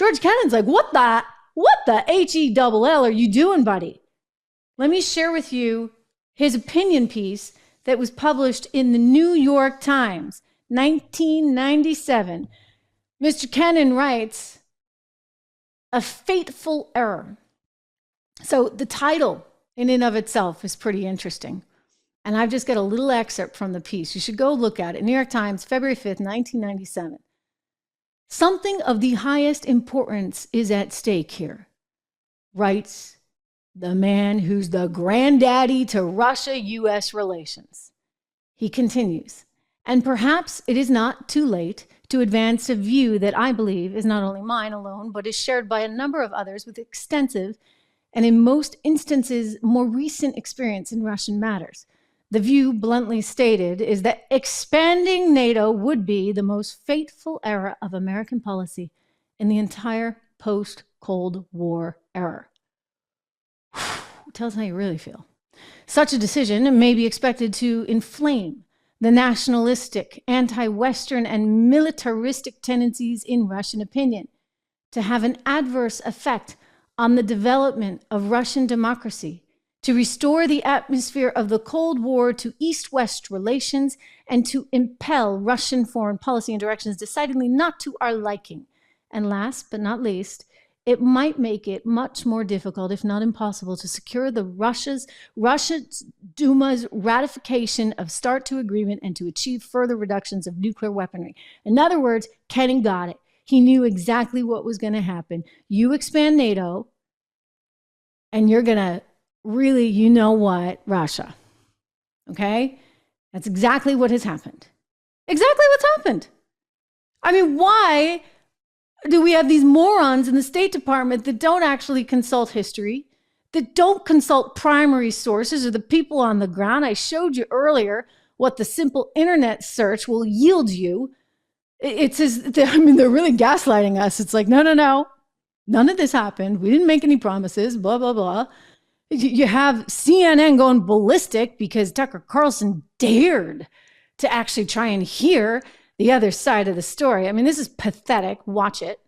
George Kennan's like, what the H-E-double-L are you doing, buddy? Let me share with you his opinion piece that was published in the New York Times, 1997. Mr. Kennan writes, a fateful error. So the title in and of itself is pretty interesting. And I've just got a little excerpt from the piece. You should go look at it. New York Times, February 5th, 1997. Something of the highest importance is at stake here, writes the man who's the granddaddy to Russia-U.S. relations. He continues, and perhaps it is not too late to advance a view that I believe is not only mine alone, but is shared by a number of others with extensive and in most instances more recent experience in Russian matters. The view, bluntly stated, is that expanding NATO would be the most fateful era of American policy in the entire post-Cold War era. Tell us how you really feel. Such a decision may be expected to inflame the nationalistic, anti-Western, and militaristic tendencies in Russian opinion, to have an adverse effect on the development of Russian democracy, to restore the atmosphere of the Cold War to East-West relations, and to impel Russian foreign policy in directions decidedly not to our liking. And last but not least, it might make it much more difficult, if not impossible, to secure the Russian Duma's ratification of START II agreement and to achieve further reductions of nuclear weaponry. In other words, Kennan got it. He knew exactly what was going to happen. You expand NATO, and you're going to really, you know what, Russia. Okay? That's exactly what has happened. Exactly what's happened. I mean, why do we have these morons in the State Department that don't actually consult history, that don't consult primary sources or the people on the ground? I showed you earlier what the simple internet search will yield you. It says, I mean, they're really gaslighting us. It's like, no. None of this happened. We didn't make any promises, blah, blah, blah. You have CNN going ballistic because Tucker Carlson dared to actually try and hear the other side of the story. I mean, this is pathetic. Watch it.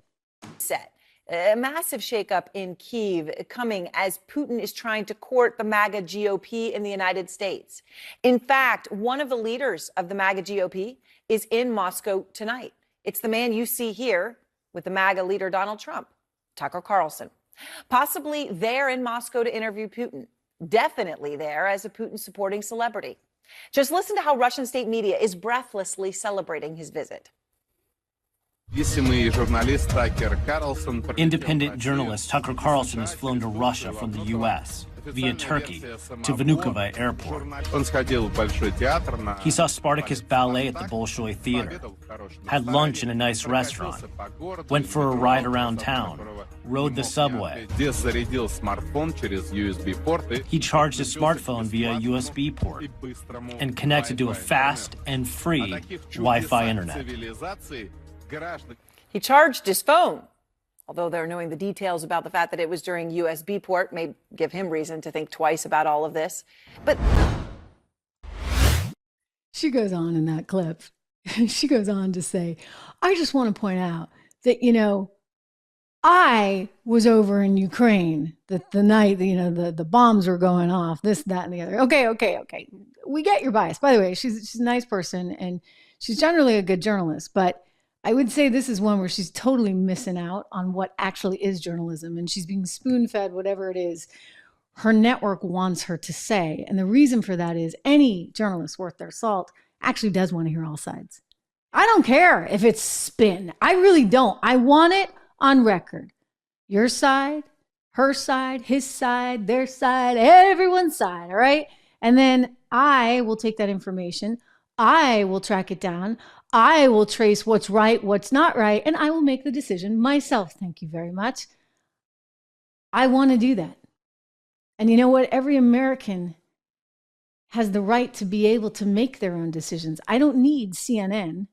A massive shakeup in Kyiv coming as Putin is trying to court the MAGA GOP in the United States. In fact, one of the leaders of the MAGA GOP is in Moscow tonight. It's the man you see here with the MAGA leader Donald Trump, Tucker Carlson. Possibly there in Moscow to interview Putin. Definitely there as a Putin-supporting celebrity. Just listen to how Russian state media is breathlessly celebrating his visit. Independent journalist Tucker Carlson has flown to Russia from the U.S. via Turkey to Vnukovo Airport. He saw Spartacus Ballet at the Bolshoi Theater, had lunch in a nice restaurant, went for a ride around town, rode the subway. He charged his smartphone via a USB port and connected to a fast and free Wi-Fi internet. He charged his phone, although they're knowing the details about the fact that it was during USB port may give him reason to think twice about all of this. But she goes on in that clip. She goes on to say, I just want to point out that, I was over in Ukraine the night, the bombs were going off, this, that, and the other. Okay. We get your bias. By the way, she's a nice person and she's generally a good journalist, but I would say this is one where she's totally missing out on what actually is journalism, and she's being spoon-fed whatever it is her network wants her to say. And the reason for that is any journalist worth their salt actually does want to hear all sides. I don't care if it's spin. I really don't. I want it on record. Your side, her side, his side, their side, everyone's side, all right? And then I will take that information. I will track it down. I will trace what's right, what's not right, and I will make the decision myself. Thank you very much. I want to do that. And you know what? Every American has the right to be able to make their own decisions. I don't need CNN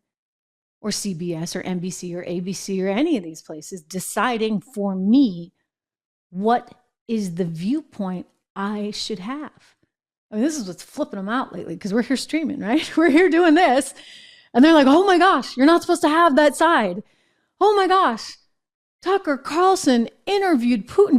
or CBS or NBC or ABC or any of these places deciding for me what is the viewpoint I should have. I mean, this is what's flipping them out lately because we're here streaming, right? We're here doing this. And they're like, oh my gosh, you're not supposed to have that side. Oh my gosh. Tucker Carlson interviewed Putin